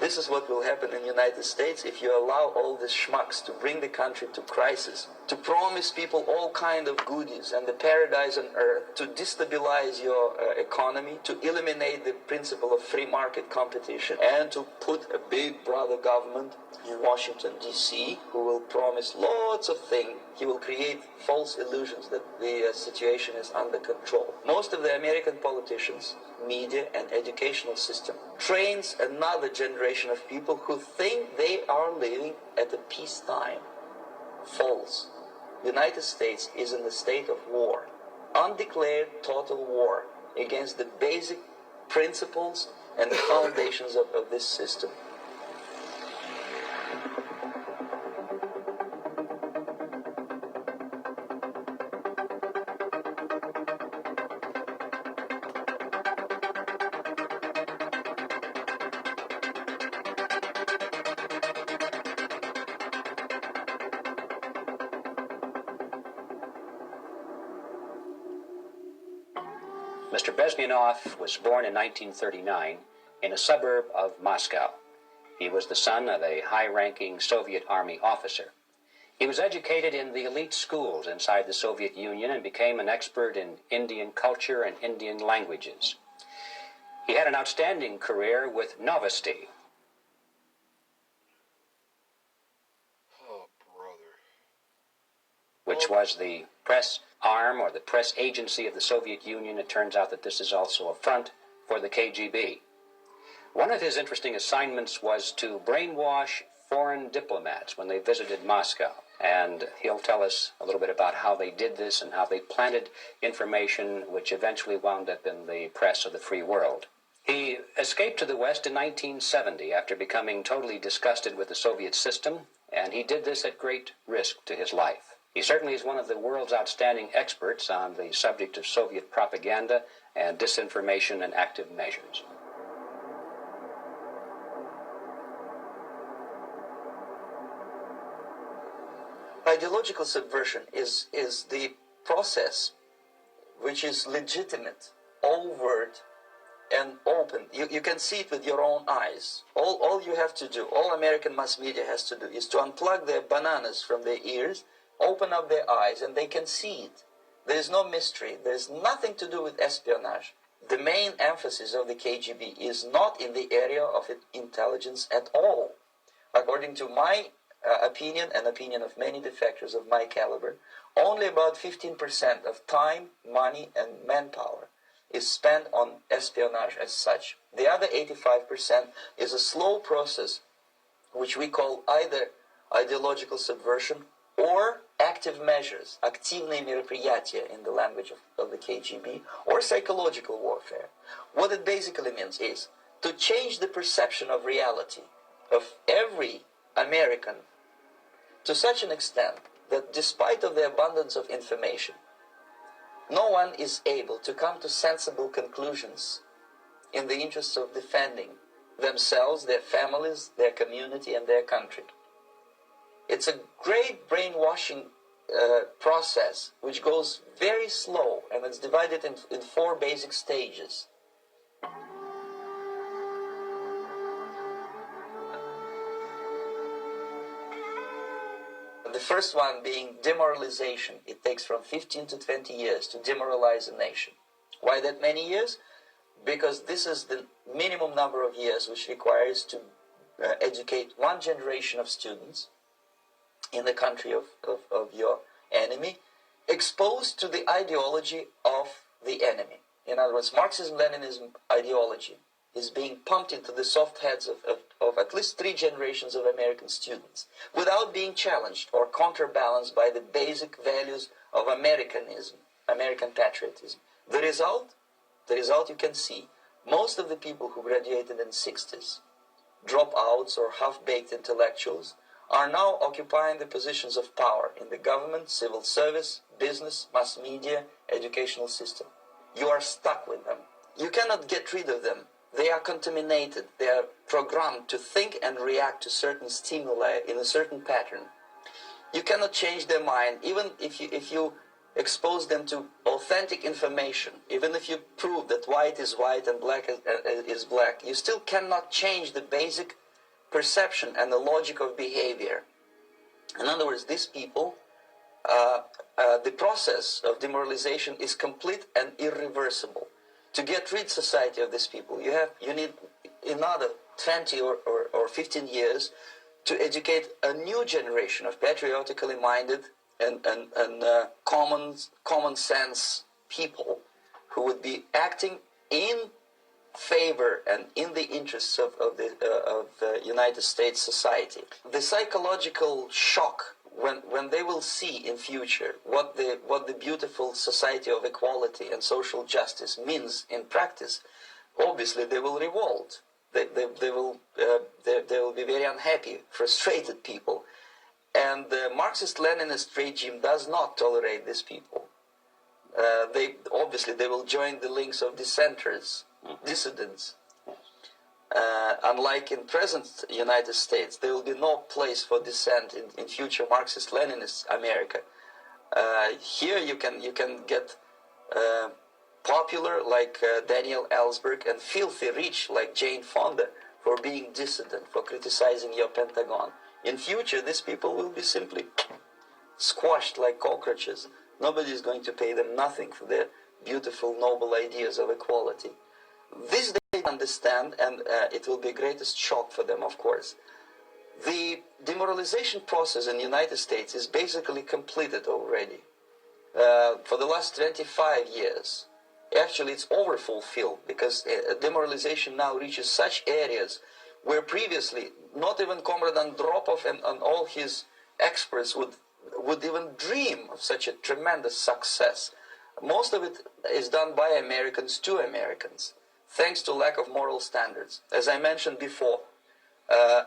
This is what will happen in the United States if you allow all these schmucks to bring the country to crisis, to promise people all kind of goodies and the paradise on earth, to destabilize your economy, to eliminate the principle of free market competition, and to put a big brother government in Washington, D.C., who will promise lots of things. He will create false illusions that the situation is under control. Most of the American politicians, media, and educational system trains another generation of people who think they are living at a peacetime. False. The United States is in a state of war, undeclared total war against the basic principles and the foundations of this system. Mr. Bezmenov was born in 1939 in a suburb of Moscow. He was the son of a high-ranking Soviet Army officer. He was educated in the elite schools inside the Soviet Union and became an expert in Indian culture and Indian languages. He had an outstanding career with Novosti. Oh, brother. Which was the press arm or the press agency of the Soviet Union. It turns out that this is also a front for the KGB. One of his interesting assignments was to brainwash foreign diplomats when they visited Moscow. And he'll tell us a little bit about how they did this and how they planted information which eventually wound up in the press of the free world. He escaped to the West in 1970 after becoming totally disgusted with the Soviet system, and he did this at great risk to his life. He certainly is one of the world's outstanding experts on the subject of Soviet propaganda and disinformation and active measures. Ideological subversion is the process which is legitimate, overt, and open. You can see it with your own eyes. All you have to do, all American mass media has to do, is to unplug their bananas from their ears, open up their eyes, and they can see it. There is no mystery. There is nothing to do with espionage. The main emphasis of the KGB is not in the area of intelligence at all. According to my opinion and opinion of many defectors of my caliber, only about 15% of time, money, and manpower is spent on espionage as such. The other 85% is a slow process which we call either ideological subversion or active measures, активные мероприятия in the language of the KGB, or psychological warfare. What it basically means is to change the perception of reality of every American to such an extent that despite of the abundance of information, no one is able to come to sensible conclusions in the interests of defending themselves, their families, their community, and their country. It's a great brainwashing process which goes very slow, and it's divided in 4 basic stages. The first one being demoralization. It takes from 15 to 20 years to demoralize a nation. Why that many years? Because this is the minimum number of years which requires to educate one generation of students in the country of your enemy, exposed to the ideology of the enemy. In other words, Marxism-Leninism ideology is being pumped into the soft heads of at least 3 generations of American students without being challenged or counterbalanced by the basic values of Americanism, American patriotism. The result you can see. Most of the people who graduated in the 60s, dropouts or half-baked intellectuals, are now occupying the positions of power in the government, civil service, business, mass media, educational system. You are stuck with them. You cannot get rid of them. They are contaminated. They are programmed to think and react to certain stimuli in a certain pattern. You cannot change their mind, even if you expose them to authentic information, even if you prove that white is white and black is black. You still cannot change the basic perception and the logic of behavior. In other words, these people, the process of demoralization is complete and irreversible. To get rid society of these people, you need another 20 or 15 years to educate a new generation of patriotically minded and common sense people who would be acting in favor and in the interests of the United States society. The psychological shock when they will see in future what the beautiful society of equality and social justice means in practice, obviously they will revolt. They will be very unhappy, frustrated people, and the Marxist-Leninist regime does not tolerate these people. They will join the links of dissenters, dissidents. Unlike in present United States, there will be no place for dissent in future Marxist-Leninist America. Here you can get popular like Daniel Ellsberg and filthy rich like Jane Fonda for being dissident, for criticizing your Pentagon. In future, these people will be simply squashed like cockroaches. Nobody is going to pay them nothing for their beautiful, noble ideas of equality. This they understand, and it will be a greatest shock for them, of course. The demoralization process in the United States is basically completed already. For the last 25 years, actually it's overfulfilled, because demoralization now reaches such areas where previously not even Comrade Andropov and all his experts would even dream of such a tremendous success. Most of it is done by Americans to Americans, thanks to lack of moral standards. As I mentioned before,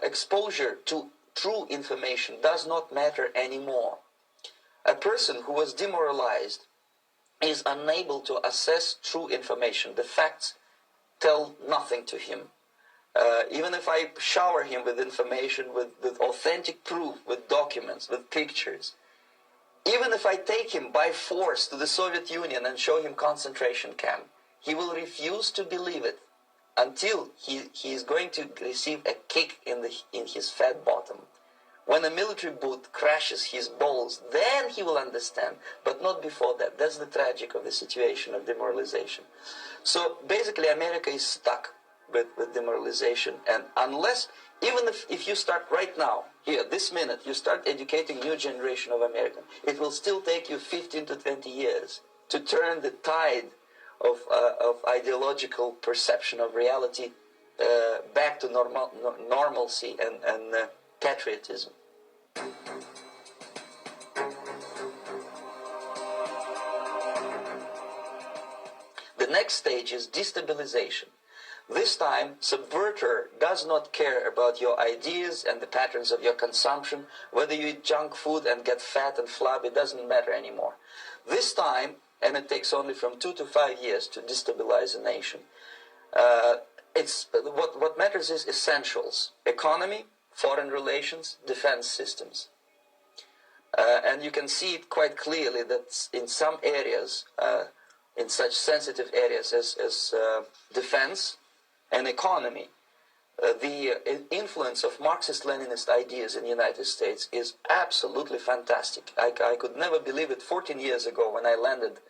exposure to true information does not matter anymore. A person who was demoralized is unable to assess true information. The facts tell nothing to him. Even if I shower him with information, with authentic proof, with documents, with pictures, even if I take him by force to the Soviet Union and show him concentration camp, he will refuse to believe it until he is going to receive a kick in his fat bottom. When a military boot crashes his balls, then he will understand, but not before that. That's the tragic of the situation of demoralization. So basically America is stuck with demoralization, and unless, even if you start right now, here, this minute, you start educating new generation of Americans, it will still take you 15 to 20 years to turn the tide of ideological perception of reality back to normalcy and patriotism. The next stage is destabilization. This time, subverter does not care about your ideas and the patterns of your consumption. Whether you eat junk food and get fat and flabby, it doesn't matter anymore. This time, and it takes only from 2 to 5 years to destabilize a nation, what matters is essentials: economy, foreign relations, defense systems. And you can see it quite clearly that in some areas, in such sensitive areas as defense and economy, the influence of Marxist-Leninist ideas in the United States is absolutely fantastic. I could never believe it 14 years ago when I landed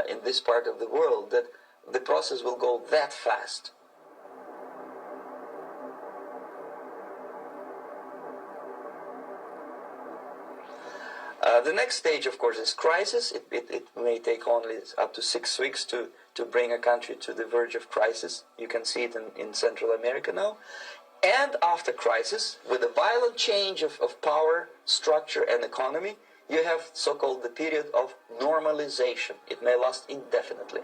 in this part of the world, that the process will go that fast. The next stage, of course, is crisis. It may take only up to 6 weeks to bring a country to the verge of crisis. You can see it in Central America now. And after crisis, with a violent change of power, structure, and economy, you have so-called the period of normalization. It may last indefinitely.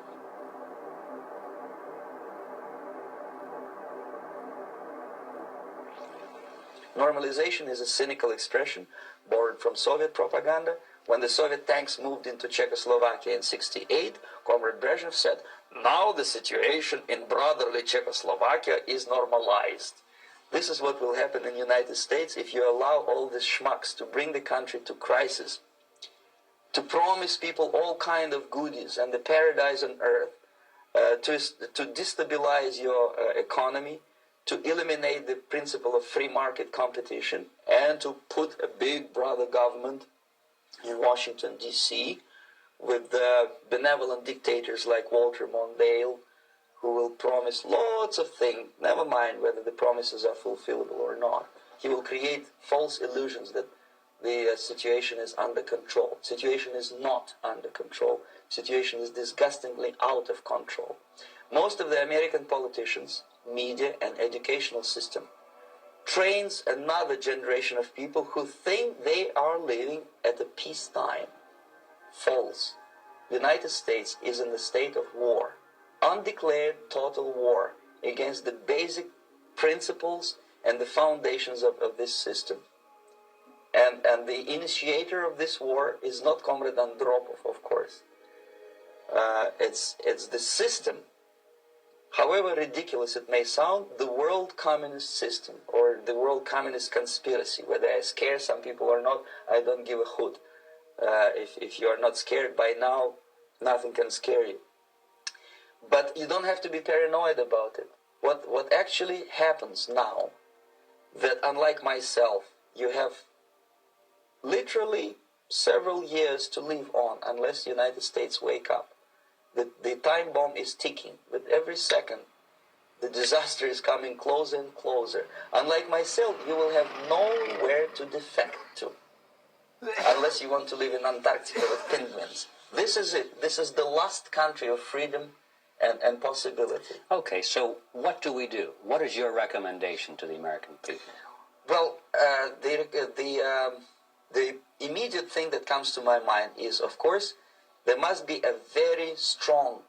Normalization is a cynical expression borrowed from Soviet propaganda. When the Soviet tanks moved into Czechoslovakia in '68, Comrade Brezhnev said, "Now the situation in brotherly Czechoslovakia is normalized." This is what will happen in the United States if you allow all these schmucks to bring the country to crisis, to promise people all kind of goodies and the paradise on earth, to destabilize your economy, to eliminate the principle of free market competition and to put a big brother government in Washington, D.C., with benevolent dictators like Walter Mondale, who will promise lots of things, never mind whether the promises are fulfillable or not. He will create false illusions that the situation is under control. Situation is not under control. Situation is disgustingly out of control. Most of the American politicians, media, and educational system trains another generation of people who think they are living at a peacetime. False. The United States is in the state of war. Undeclared total war against the basic principles and the foundations of this system. And the initiator of this war is not Comrade Andropov, of course. It's the system. However ridiculous it may sound, the world communist system or the world communist conspiracy, whether I scare some people or not, I don't give a hoot. If you are not scared by now, nothing can scare you. But you don't have to be paranoid about it. What actually happens now, that unlike myself, you have literally several years to live on unless the United States wake up. The time bomb is ticking. With every second, the disaster is coming closer and closer. Unlike myself, you will have nowhere to defect to, unless you want to live in Antarctica with penguins. This is it. This is the last country of freedom and possibility. Okay, so what do we do? What is your recommendation to the American people? Well, the immediate thing that comes to my mind is, of course, there must be a very strong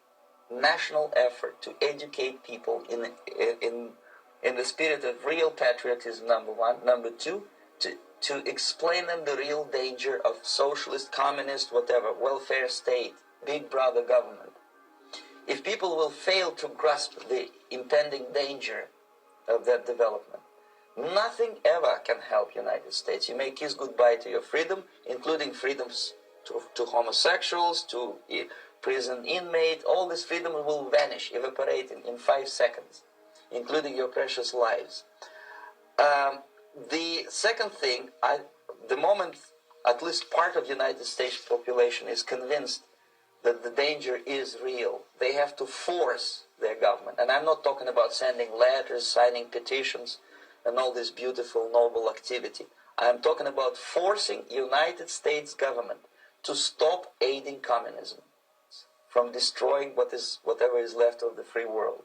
national effort to educate people in the spirit of real patriotism, number one. Number two, to explain them the real danger of socialist, communist, whatever, welfare state, big brother government. If people will fail to grasp the impending danger of that development, nothing ever can help United States. You may kiss goodbye to your freedom, including freedoms to homosexuals, to prison inmate. All this freedom will vanish, evaporate in 5 seconds, including your precious lives. The second thing, the moment at least part of the United States population is convinced that the danger is real, they have to force their government. And I'm not talking about sending letters, signing petitions, and all this beautiful, noble activity. I'm talking about forcing United States government to stop aiding communism from destroying whatever is left of the free world.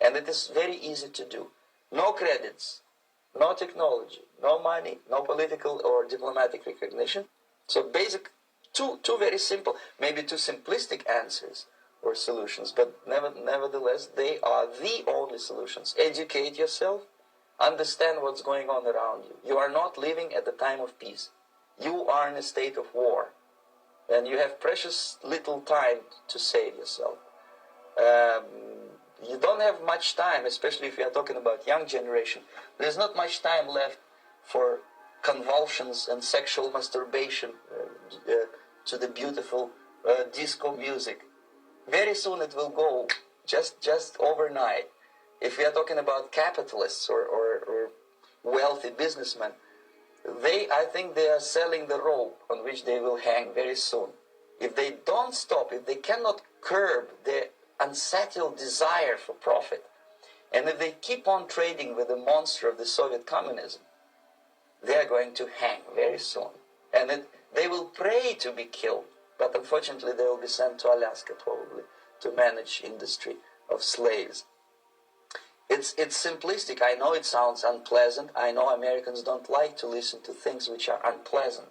And it is very easy to do. No credits, no technology, no money, no political or diplomatic recognition. So basic, two very simple, maybe too simplistic answers or solutions, but nevertheless, they are the only solutions. Educate yourself, understand what's going on around you. You are not living at the time of peace. You are in a state of war. And you have precious little time to save yourself. You don't have much time, especially if you are talking about young generation. There's not much time left for convulsions and sexual masturbation to the beautiful disco music. Very soon it will go, just overnight. If we are talking about capitalists or wealthy businessmen, I think they are selling the rope on which they will hang very soon. If they don't stop, if they cannot curb their unsettled desire for profit, and if they keep on trading with the monster of the Soviet communism, they are going to hang very soon. And they will pray to be killed, but unfortunately they will be sent to Alaska probably to manage industry of slaves. It's simplistic. I know it sounds unpleasant. I know Americans don't like to listen to things which are unpleasant.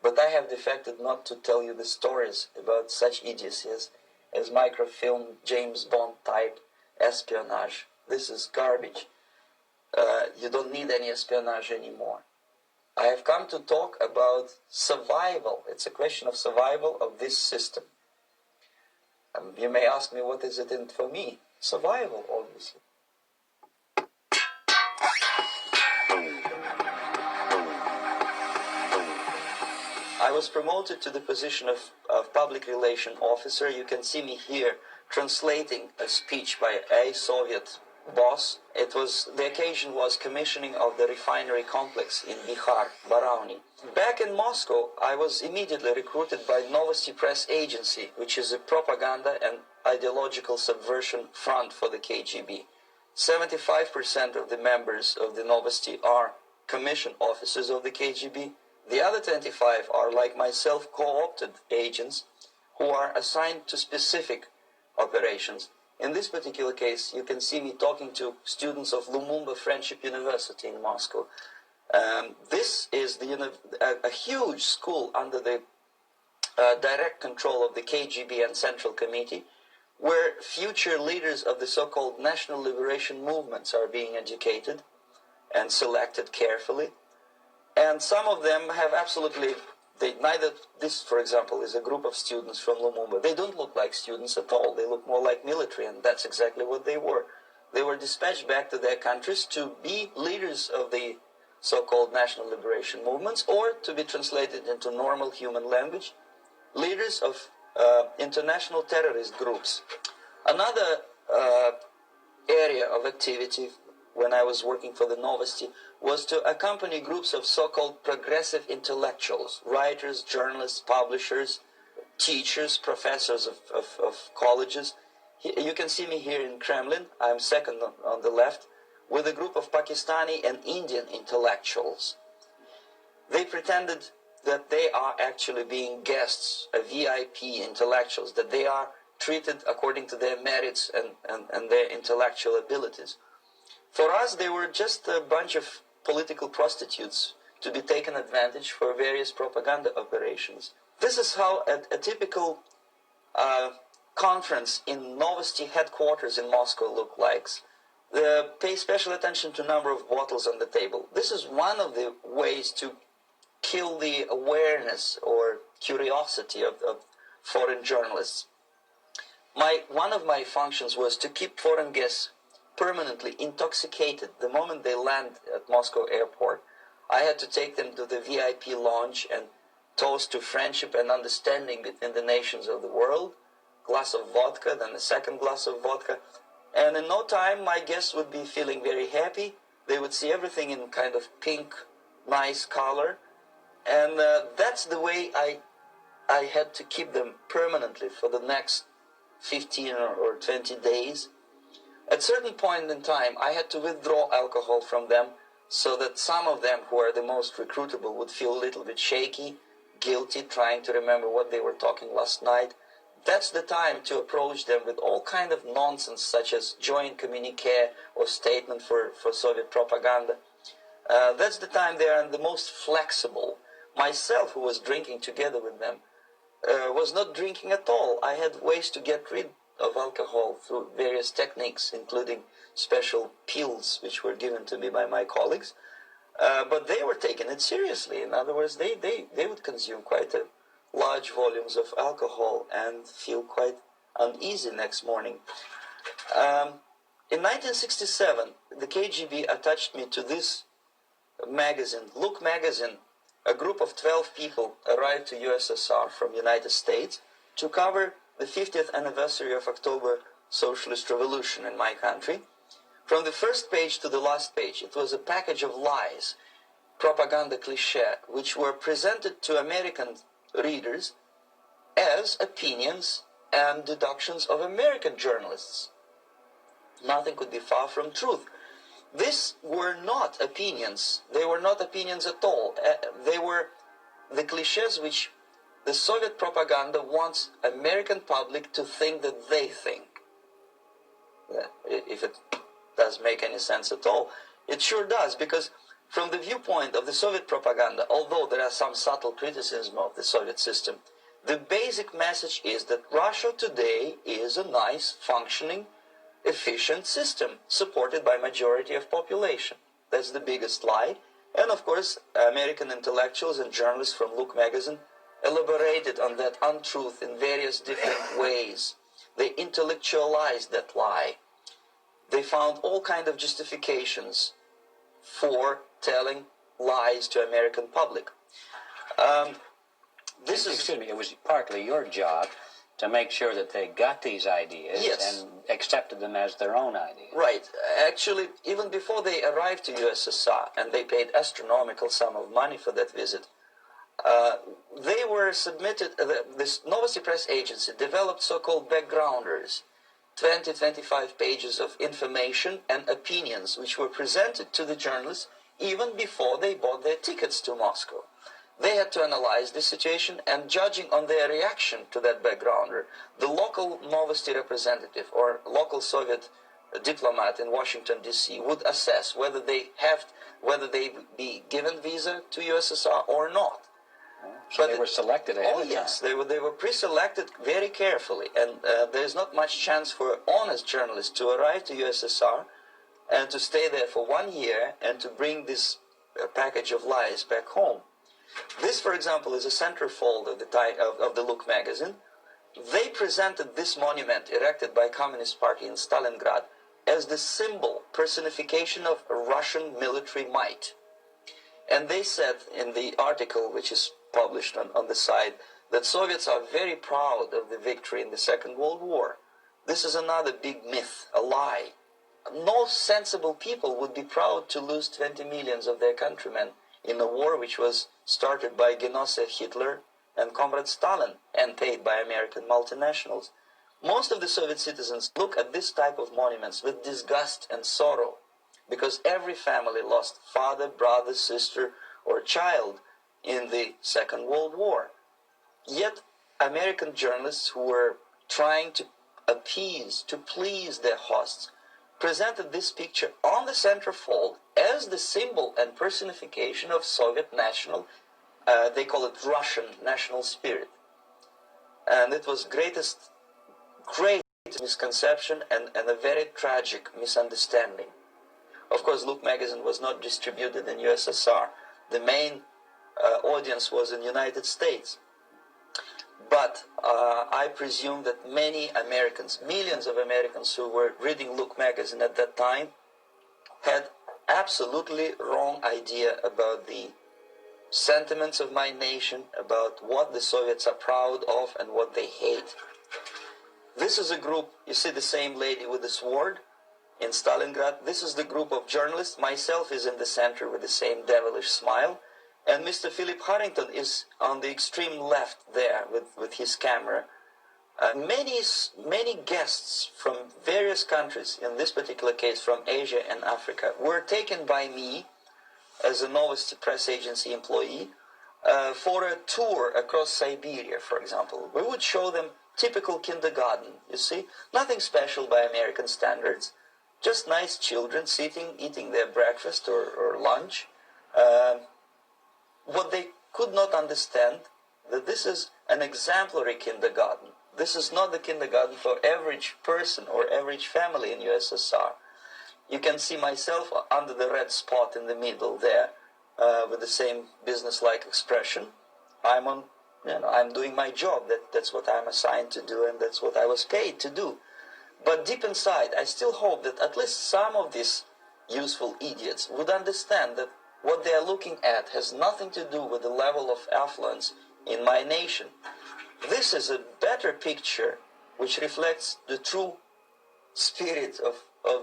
But I have defected not to tell you the stories about such idiocies as microfilm, James Bond type espionage. This is garbage. You don't need any espionage anymore. I have come to talk about survival. It's a question of survival of this system. You may ask me, what is it in for me? Survival, obviously. I was promoted to the position of public relation officer. You can see me here translating a speech by a Soviet boss. The occasion was commissioning of the refinery complex in Bihar, Barauni. Back in Moscow, I was immediately recruited by Novosti Press Agency, which is a propaganda and ideological subversion front for the KGB. 75% of the members of the Novosti are commissioned officers of the KGB. The other 25 are, like myself, co-opted agents who are assigned to specific operations. In this particular case, you can see me talking to students of Lumumba Friendship University in Moscow. This is a huge school under the direct control of the KGB and Central Committee, where future leaders of the so-called national liberation movements are being educated and selected carefully. And some of them have this, for example, is a group of students from Lumumba. They don't look like students at all. They look more like military, and that's exactly what they were. They were dispatched back to their countries to be leaders of the so-called national liberation movements, or to be translated into normal human language, leaders of international terrorist groups. Another area of activity when I was working for the Novosti was to accompany groups of so-called progressive intellectuals, writers, journalists, publishers, teachers, professors of colleges. You can see me here in Kremlin. I'm second on the left, with a group of Pakistani and Indian intellectuals. They pretended that they are actually being guests, VIP intellectuals, that they are treated according to their merits and their intellectual abilities. For us, they were just a bunch of political prostitutes to be taken advantage for various propaganda operations. This is how a typical conference in Novosti headquarters in Moscow looked like. They pay special attention to number of bottles on the table. This is one of the ways to kill the awareness or curiosity of foreign journalists. One of my functions was to keep foreign guests permanently intoxicated the moment they land at Moscow airport. I had to take them to the VIP lounge and toast to friendship and understanding between the nations of the world. Glass of vodka, then a second glass of vodka. And in no time, my guests would be feeling very happy. They would see everything in kind of pink, nice color. And that's the way I had to keep them permanently for the next 15 or 20 days. At a certain point in time, I had to withdraw alcohol from them so that some of them who are the most recruitable would feel a little bit shaky, guilty, trying to remember what they were talking last night. That's the time to approach them with all kind of nonsense, such as joint communique or statement for Soviet propaganda. That's the time they are the most flexible. Myself, who was drinking together with them, was not drinking at all. I had ways to get rid of alcohol through various techniques, including special pills which were given to me by my colleagues. But they were taking it seriously. In other words, they would consume quite large volumes of alcohol and feel quite uneasy next morning. In 1967, the KGB attached me to this magazine, Look magazine. A group of 12 people arrived to USSR from United States to cover the 50th anniversary of October Socialist Revolution in my country. From the first page to the last page, it was a package of lies, propaganda cliché, which were presented to American readers as opinions and deductions of American journalists. Nothing could be far from truth. These were not opinions. They were not opinions at all. They were the clichés which the Soviet propaganda wants American public to think that they think. If it does make any sense at all, it sure does, because from the viewpoint of the Soviet propaganda, although there are some subtle criticism of the Soviet system, the basic message is that Russia today is a nice, functioning, efficient system supported by majority of population. That's the biggest lie. And of course, American intellectuals and journalists from Look magazine elaborated on that untruth in various different ways. They intellectualized that lie. They found all kind of justifications for telling lies to American public. Excuse me, it was partly your job to make sure that they got these ideas Yes. and accepted them as their own ideas. Right. Actually, even before they arrived to USSR, and they paid astronomical sum of money for that visit, they were submitted, this Novosti Press Agency developed so-called backgrounders, 20-25 pages of information and opinions which were presented to the journalists even before they bought their tickets to Moscow. They had to analyze the situation, and judging on their reaction to that backgrounder, the local Novosti representative or local Soviet diplomat in Washington, D.C. would assess whether they be given visa to USSR or not. So they were selected ahead of yes, time. they were pre-selected very carefully, and there's not much chance for honest journalists to arrive to USSR and to stay there for 1 year and to bring this package of lies back home. This, for example, is a centerfold of the Look magazine. They presented this monument erected by Communist Party in Stalingrad as the symbol, personification of Russian military might. And they said in the article, which is published on the site, that Soviets are very proud of the victory in the Second World War. This is another big myth, a lie. No sensible people would be proud to lose 20 millions of their countrymen in a war which was started by Genoese Hitler and Comrade Stalin and paid by American multinationals. Most of the Soviet citizens look at this type of monuments with disgust and sorrow, because every family lost father, brother, sister, or child in the Second World War. Yet American journalists who were trying to appease, to please their hosts, presented this picture on the centerfold as the symbol and personification of Soviet national, they call it Russian national spirit. And it was great misconception and a very tragic misunderstanding. Of course, Look magazine was not distributed in USSR. The main audience was in the United States. But I presume that many Americans, millions of Americans who were reading Look magazine at that time, had absolutely wrong idea about the sentiments of my nation, about what the Soviets are proud of and what they hate. This is a group, you see the same lady with the sword in Stalingrad. This is the group of journalists. Myself is in the center with the same devilish smile. And Mr. Philip Harrington is on the extreme left there with his camera. Many guests from various countries, in this particular case from Asia and Africa, were taken by me as a Novosti Press Agency employee for a tour across Siberia, for example. We would show them typical kindergarten, you see, nothing special by American standards, just nice children sitting, eating their breakfast or lunch. What they could not understand, that this is an exemplary kindergarten. This is not the kindergarten for average person or average family in USSR. You can see myself under the red spot in the middle there, with the same business-like expression. I'm doing my job. That's what I'm assigned to do, and that's what I was paid to do. But deep inside, I still hope that at least some of these useful idiots would understand that what they are looking at has nothing to do with the level of affluence in my nation. This is a better picture which reflects the true spirit of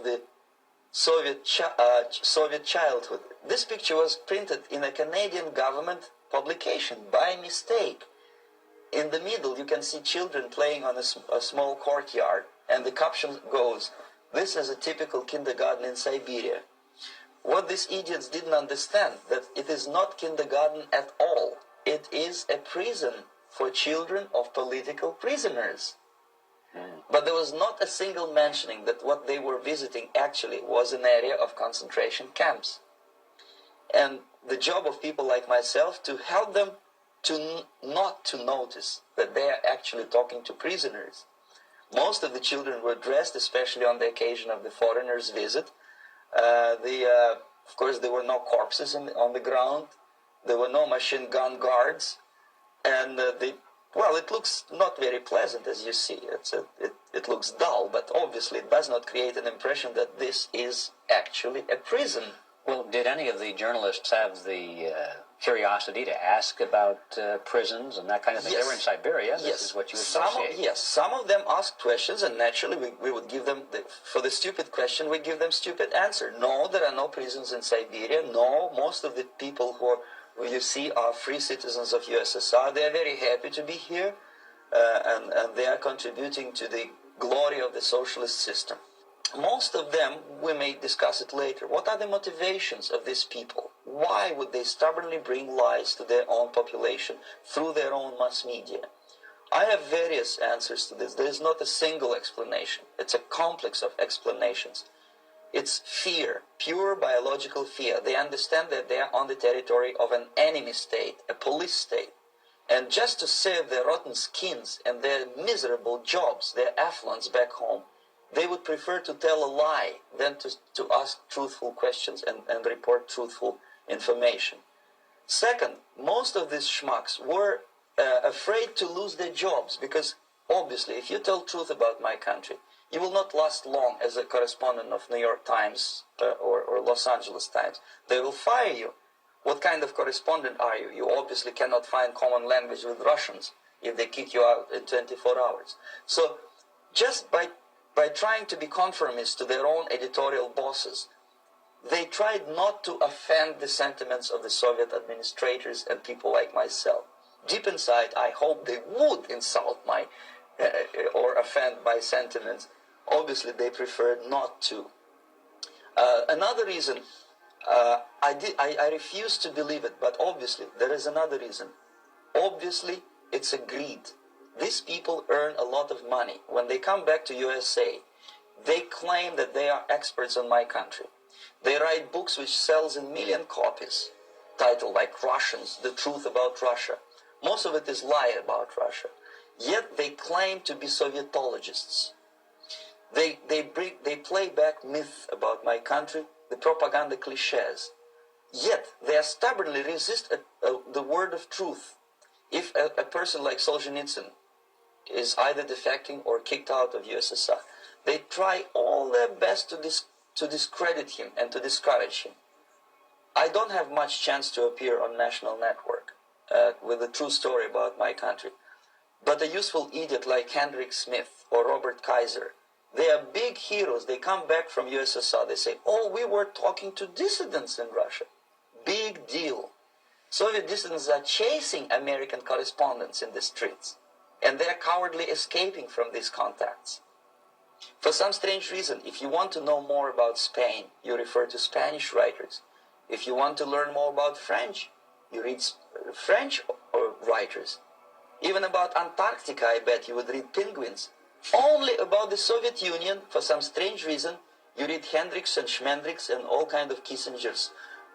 the Soviet childhood. This picture was printed in a Canadian government publication by mistake. In the middle, you can see children playing on a small courtyard, and the caption goes, "This is a typical kindergarten in Siberia." What these idiots didn't understand, that it is not kindergarten at all. It is a prison for children of political prisoners. But there was not a single mentioning that what they were visiting actually was an area of concentration camps. And the job of people like myself to help them to not to notice that they are actually talking to prisoners. Most of the children were dressed, especially on the occasion of the foreigners' visit. Of course, there were no corpses on the ground. There were no machine gun guards. And it looks not very pleasant, as you see. It looks dull, but obviously it does not create an impression that this is actually a prison Well, did any of the journalists have the curiosity to ask about prisons and that kind of thing? They were in Siberia. This is what you associate. Yes, some of them asked questions, and naturally we would give them, for the stupid question, we give them stupid answer. No, there are no prisons in Siberia. No, most of the people who you see are free citizens of USSR. They are very happy to be here, and they are contributing to the glory of the socialist system. Most of them, we may discuss it later. What are the motivations of these people? Why would they stubbornly bring lies to their own population through their own mass media? I have various answers to this. There is not a single explanation. It's a complex of explanations. It's fear, pure biological fear. They understand that they are on the territory of an enemy state, a police state. And just to save their rotten skins and their miserable jobs, their affluence back home, they would prefer to tell a lie than to ask truthful questions and report truthful information. Second, most of these schmucks were afraid to lose their jobs because, obviously, if you tell truth about my country, you will not last long as a correspondent of New York Times or Los Angeles Times. They will fire you. What kind of correspondent are you? You obviously cannot find common language with Russians if they kick you out in 24 hours. So just by trying to be conformist to their own editorial bosses, they tried not to offend the sentiments of the Soviet administrators and people like myself. Deep inside, I hope they would insult my or offend my sentiments. Obviously, they preferred not to. Another reason, I refuse to believe it, but obviously, there is another reason. Obviously, it's a greed. These people earn a lot of money. When they come back to USA, they claim that they are experts on my country. They write books which sells in million copies, titled like Russians, The Truth About Russia. Most of it is lie about Russia. Yet they claim to be Sovietologists. They play back myth about my country, the propaganda cliches. Yet they stubbornly resist the word of truth. If a person like Solzhenitsyn is either defecting or kicked out of USSR, they try all their best to discredit him and to discourage him. I don't have much chance to appear on national network with a true story about my country. But a useful idiot like Hendrik Smith or Robert Kaiser, they are big heroes. They come back from USSR. They say, oh, we were talking to dissidents in Russia. Big deal. Soviet dissidents are chasing American correspondents in the streets, and they're cowardly escaping from these contacts. For some strange reason, if you want to know more about Spain, you refer to Spanish writers. If you want to learn more about French, you read French writers. Even about Antarctica, I bet you would read Penguins. Only about the Soviet Union, for some strange reason, you read Hendricks and Schmendricks and all kinds of Kissingers,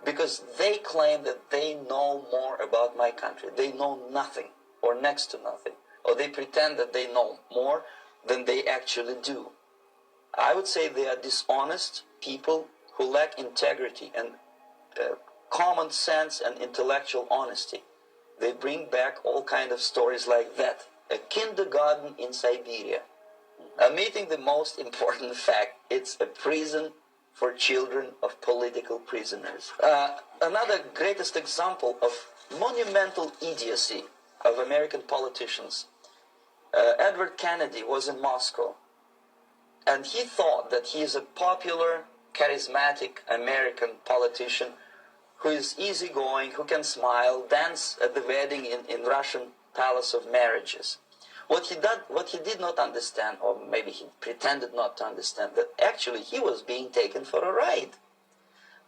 because they claim that they know more about my country. They know nothing, or next to nothing, or they pretend that they know more than they actually do. I would say they are dishonest people who lack integrity and common sense and intellectual honesty. They bring back all kinds of stories like that. A kindergarten in Siberia. Omitting the most important fact, it's a prison for children of political prisoners. Another greatest example of monumental idiocy of American politicians. Edward Kennedy was in Moscow, and he thought that he is a popular, charismatic American politician who is easygoing, who can smile, dance at the wedding in Russian Palace of Marriages. What he did not understand, or maybe he pretended not to understand, that actually he was being taken for a ride.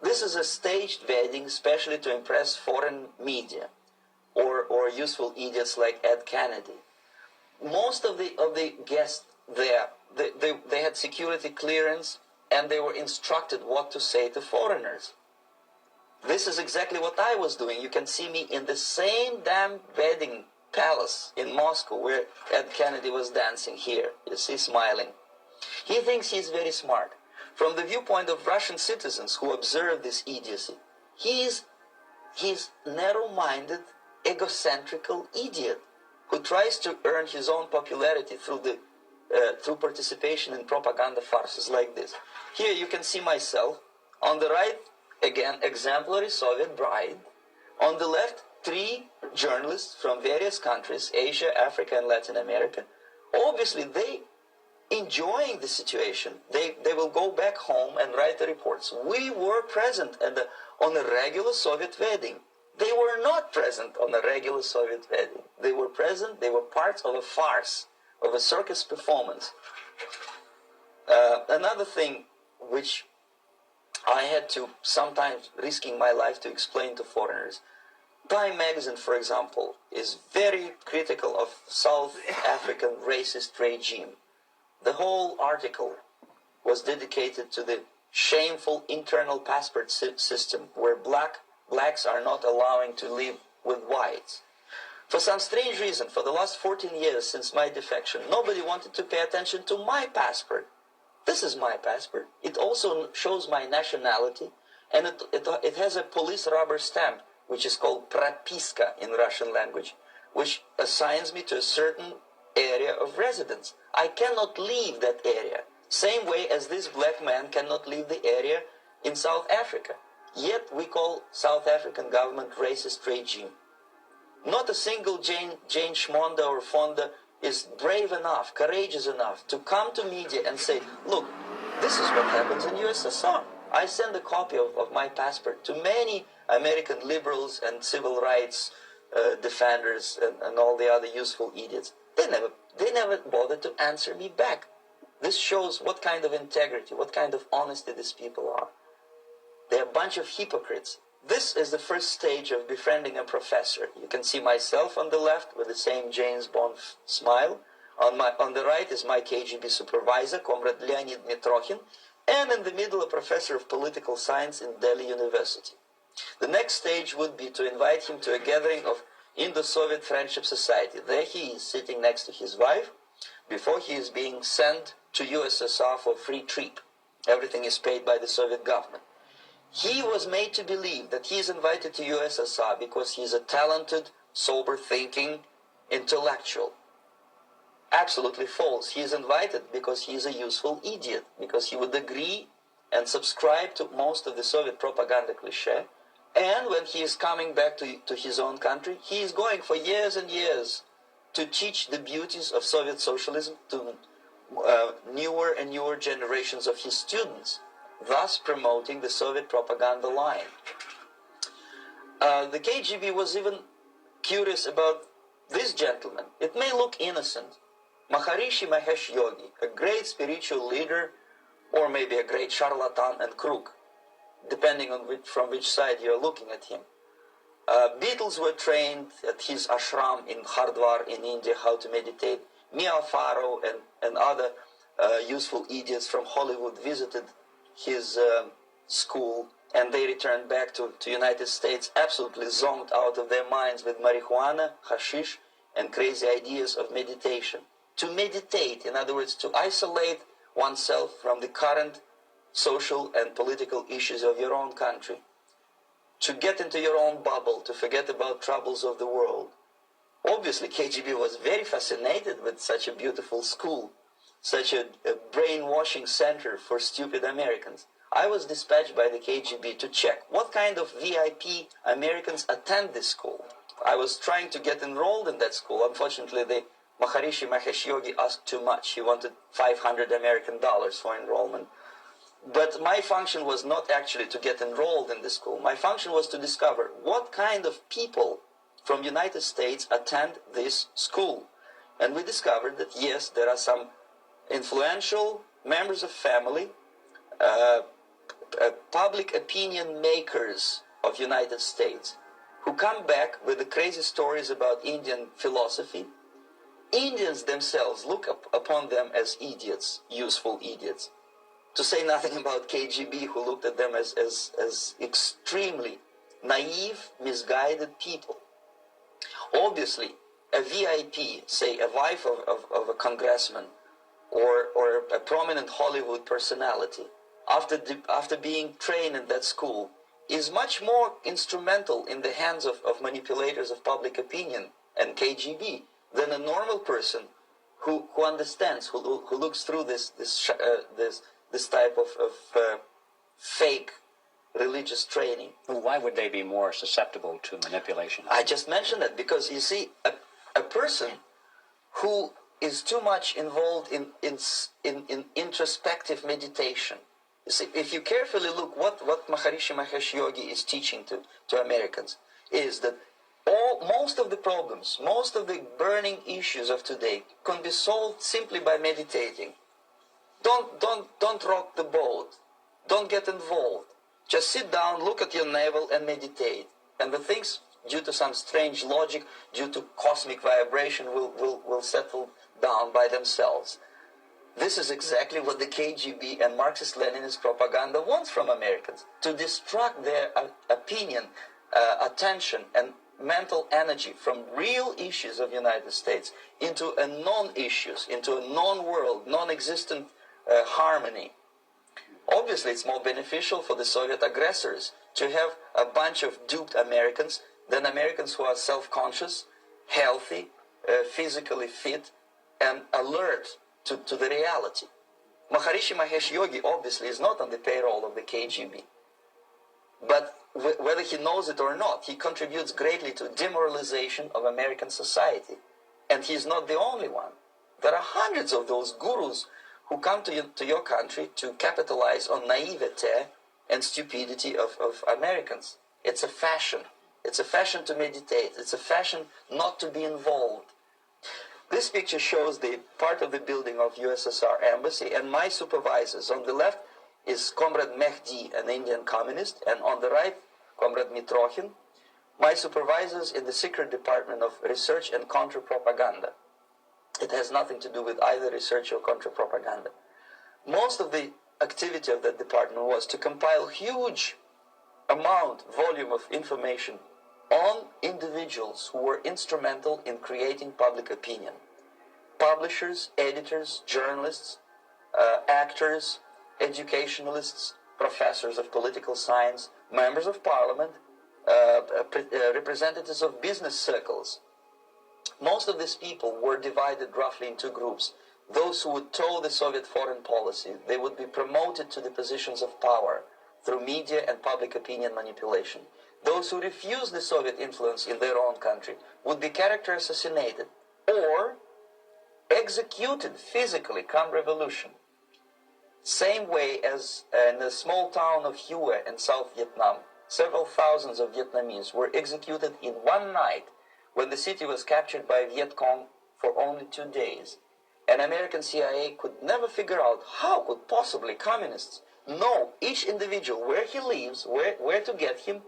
This is a staged wedding, especially to impress foreign media, or useful idiots like Ed Kennedy. Most of the guests there, they had security clearance, and they were instructed what to say to foreigners. This is exactly what I was doing. You can see me in the same damn wedding palace in Moscow where Ed Kennedy was dancing here. You see, smiling. He thinks he's very smart. From the viewpoint of Russian citizens who observe this idiocy, he's narrow-minded, egocentrical idiot who tries to earn his own popularity through participation in propaganda farces like this. Here you can see myself. On the right, again, exemplary Soviet bride. On the left, 3 journalists from various countries, Asia, Africa, and Latin America. Obviously, they enjoying the situation. They will go back home and write the reports. We were present on a regular Soviet wedding. They were not present on a regular Soviet wedding. They were present, they were part of a farce, of a circus performance. Another thing which I had to, sometimes risking my life, to explain to foreigners. Time magazine, for example, is very critical of South African racist regime. The whole article was dedicated to the shameful internal passport system where blacks are not allowing to live with whites. For some strange reason, for the last 14 years since my defection, nobody wanted to pay attention to my passport. This is my passport. It also shows my nationality, and it has a police rubber stamp, which is called propiska in Russian language, which assigns me to a certain area of residence. I cannot leave that area, same way as this black man cannot leave the area in South Africa. Yet we call South African government racist regime. Not a single Jane Schmonda or Fonda is brave enough, courageous enough to come to media and say, look, this is what happens in USSR. I send a copy of my passport to many American liberals and civil rights defenders and all the other useful idiots. They never bothered to answer me back. This shows what kind of integrity, what kind of honesty these people are. They're a bunch of hypocrites. This is the first stage of befriending a professor. You can see myself on the left with the same James Bond smile. On the right is my KGB supervisor, Comrade Leonid Mitrokhin, and in the middle a professor of political science in Delhi University. The next stage would be to invite him to a gathering of Indo-Soviet Friendship Society. There he is sitting next to his wife before he is being sent to USSR for free trip. Everything is paid by the Soviet government. He was made to believe that he is invited to USSR because he is a talented, sober-thinking intellectual. Absolutely false. He is invited because he is a useful idiot, because he would agree and subscribe to most of the Soviet propaganda cliché. And when he is coming back to his own country, he is going for years and years to teach the beauties of Soviet socialism to newer and newer generations of his students, thus promoting the Soviet propaganda line. The KGB was even curious about this gentleman. It may look innocent. Maharishi Mahesh Yogi, a great spiritual leader, or maybe a great charlatan and crook, depending on from which side you're looking at him. Beatles were trained at his ashram in Hardwar in India how to meditate. Mia Farrow and other useful idiots from Hollywood visited his school, and they returned back to United States absolutely zonked out of their minds with marijuana, hashish, and crazy ideas of meditation. To meditate, in other words, to isolate oneself from the current social and political issues of your own country, to get into your own bubble, to forget about troubles of the world. Obviously, KGB was very fascinated with such a beautiful school, such a brainwashing center for stupid Americans. I was dispatched by the KGB to check what kind of VIP Americans attend this school. I was trying to get enrolled in that school. Unfortunately, Maharishi Mahesh Yogi asked too much. He wanted $500 American for enrollment. But my function was not actually to get enrolled in the school. My function was to discover what kind of people from United States attend this school. And we discovered that, yes, there are some influential members of family, public opinion makers of United States, who come back with the crazy stories about Indian philosophy. Indians themselves look upon them as idiots, useful idiots. To say nothing about KGB, who looked at them as extremely naive, misguided people. Obviously, a VIP, say a wife of a congressman or a prominent Hollywood personality, after being trained in that school, is much more instrumental in the hands of manipulators of public opinion and KGB than a normal person who understands, who looks through this type of fake religious training. Well, why would they be more susceptible to manipulation? I just mentioned that because you see, a person who is too much involved in introspective meditation. You see, if you carefully look what Maharishi Mahesh Yogi is teaching to Americans, is that most of the problems, most of the burning issues of today can be solved simply by meditating. Don't rock the boat. Don't get involved. Just sit down, look at your navel, and meditate. And the things, due to some strange logic, due to cosmic vibration, will settle down by themselves. This is exactly what the KGB and Marxist-Leninist propaganda wants from Americans, to distract their opinion, attention, and mental energy from real issues of the United States into a non-issues, into a non-world, non-existent harmony. Obviously, it's more beneficial for the Soviet aggressors to have a bunch of duped Americans than Americans who are self-conscious, healthy, physically fit, and alert to the reality. Maharishi Mahesh Yogi obviously is not on the payroll of the KGB. But whether he knows it or not, he contributes greatly to demoralization of American society. And he's not the only one. There are hundreds of those gurus who come to your country to capitalize on naivete and stupidity of Americans. It's a fashion. It's a fashion to meditate. It's a fashion not to be involved. This picture shows the part of the building of USSR embassy, and my supervisors. On the left is Comrade Mehdi, an Indian communist, and on the right, Comrade Mitrokhin, my supervisors in the secret department of research and counter-propaganda. It has nothing to do with either research or counter-propaganda. Most of the activity of that department was to compile huge volume of information on individuals who were instrumental in creating public opinion. Publishers, editors, journalists, actors, educationalists, professors of political science, members of parliament, representatives of business circles. Most of these people were divided roughly into groups. Those who would toe the Soviet foreign policy, they would be promoted to the positions of power through media and public opinion manipulation. Those who refused the Soviet influence in their own country would be character assassinated or executed physically come revolution. Same way as in the small town of Hue in South Vietnam, several thousands of Vietnamese were executed in one night when the city was captured by Viet Cong for only 2 days. And American CIA could never figure out how could possibly communists know each individual, where he lives, where to get him,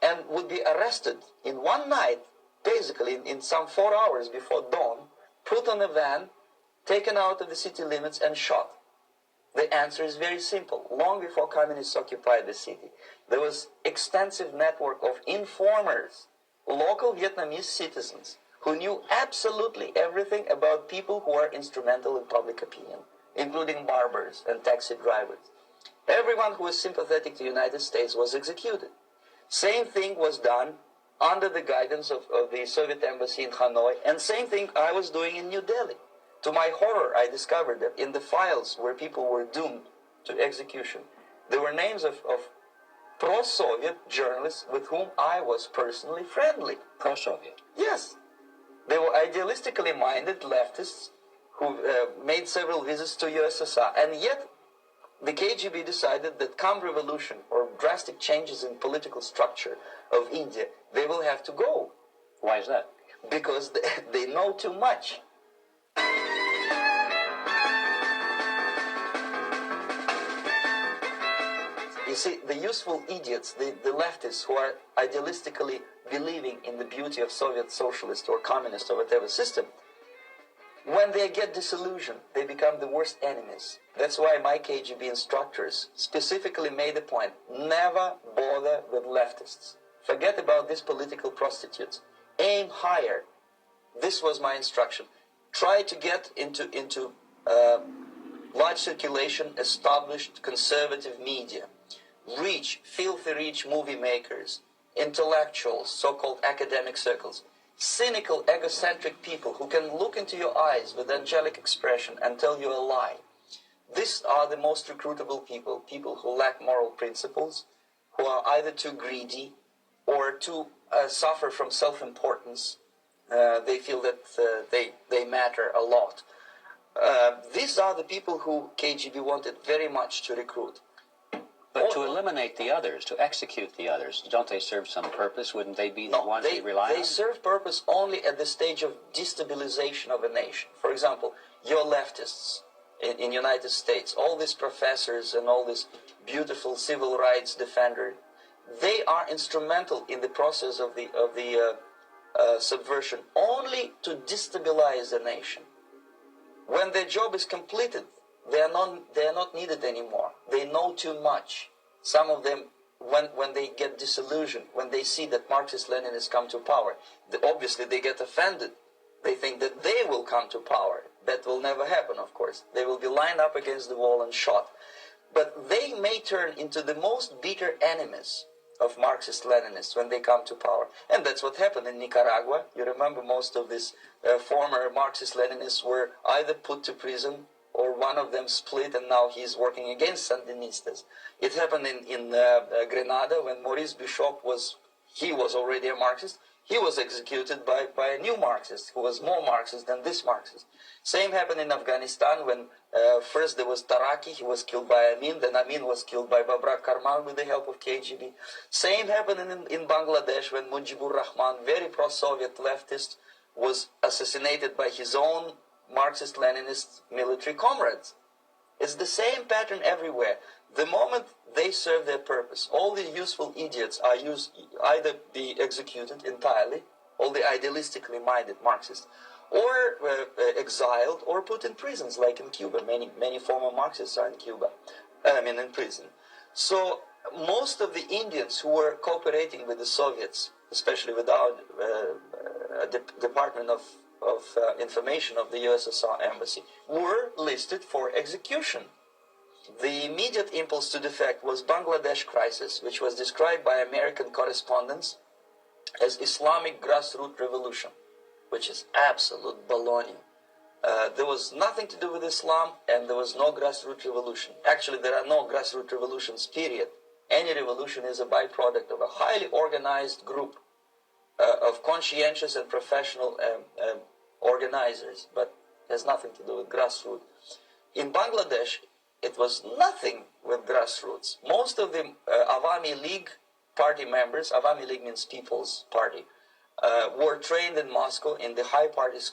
and would be arrested in one night, basically in some 4 hours before dawn, put on a van, taken out of the city limits and shot. The answer is very simple. Long before communists occupied the city, there was extensive network of informers, local Vietnamese citizens, who knew absolutely everything about people who are instrumental in public opinion, including barbers and taxi drivers. Everyone who was sympathetic to the United States was executed. Same thing was done under the guidance of the Soviet embassy in Hanoi, and same thing I was doing in New Delhi. To my horror, I discovered that in the files where people were doomed to execution, there were names of pro-Soviet journalists with whom I was personally friendly. Pro-Soviet? Yes. They were idealistically minded leftists who made several visits to USSR, and yet the KGB decided that come revolution or drastic changes in political structure of India, they will have to go. Why is that? Because they know too much. You see, the useful idiots, the leftists who are idealistically believing in the beauty of Soviet socialist or communist or whatever system, when they get disillusioned, they become the worst enemies. That's why my KGB instructors specifically made a point, never bother with leftists. Forget about these political prostitutes. Aim higher. This was my instruction. Try to get into large circulation, established conservative media. Rich, filthy rich movie makers, intellectuals, so-called academic circles, cynical, egocentric people who can look into your eyes with angelic expression and tell you a lie. These are the most recruitable people, people who lack moral principles, who are either too greedy or too suffer from self-importance. They feel that they matter a lot. These are the people who KGB wanted very much to recruit. But to eliminate the others, to execute the others, don't they serve some purpose? Wouldn't they be the ones they rely on? They serve purpose only at the stage of destabilization of a nation. For example, your leftists in United States, all these professors and all these beautiful civil rights defenders, they are instrumental in the process of the subversion only to destabilize the nation. When their job is completed, they are not needed anymore. They know too much. Some of them, when they get disillusioned, when they see that Marxist-Leninists come to power, obviously they get offended. They think that they will come to power. That will never happen, of course. They will be lined up against the wall and shot. But they may turn into the most bitter enemies of Marxist-Leninists when they come to power. And that's what happened in Nicaragua. You remember most of these former Marxist-Leninists were either put to prison or one of them split, and now he's working against Sandinistas. It happened in Grenada when Maurice Bishop was already a Marxist. He was executed by a new Marxist who was more Marxist than this Marxist. Same happened in Afghanistan when first there was Taraki, he was killed by Amin, then Amin was killed by Babrak Karmal with the help of KGB. Same happened in Bangladesh when Mujibur Rahman, very pro-Soviet leftist, was assassinated by his own Marxist-Leninist military comrades. It's the same pattern everywhere. The moment they serve their purpose, all the useful idiots are either be executed entirely, all the idealistically minded Marxists, or exiled or put in prisons, like in Cuba. Many former Marxists are in Cuba, in prison. So most of the Indians who were cooperating with the Soviets, especially with our Department of Information of the USSR Embassy, were listed for execution. The immediate impulse to defect was Bangladesh crisis, which was described by American correspondents as Islamic grassroots revolution, which is absolute baloney. There was nothing to do with Islam, and there was no grassroots revolution. Actually, there are no grassroots revolutions, period. Any revolution is a byproduct of a highly organized group of conscientious and professional organizers, but has nothing to do with grassroots. In Bangladesh, it was nothing with grassroots. Most of the Awami League party members, Awami League means People's Party, were trained in Moscow in the high party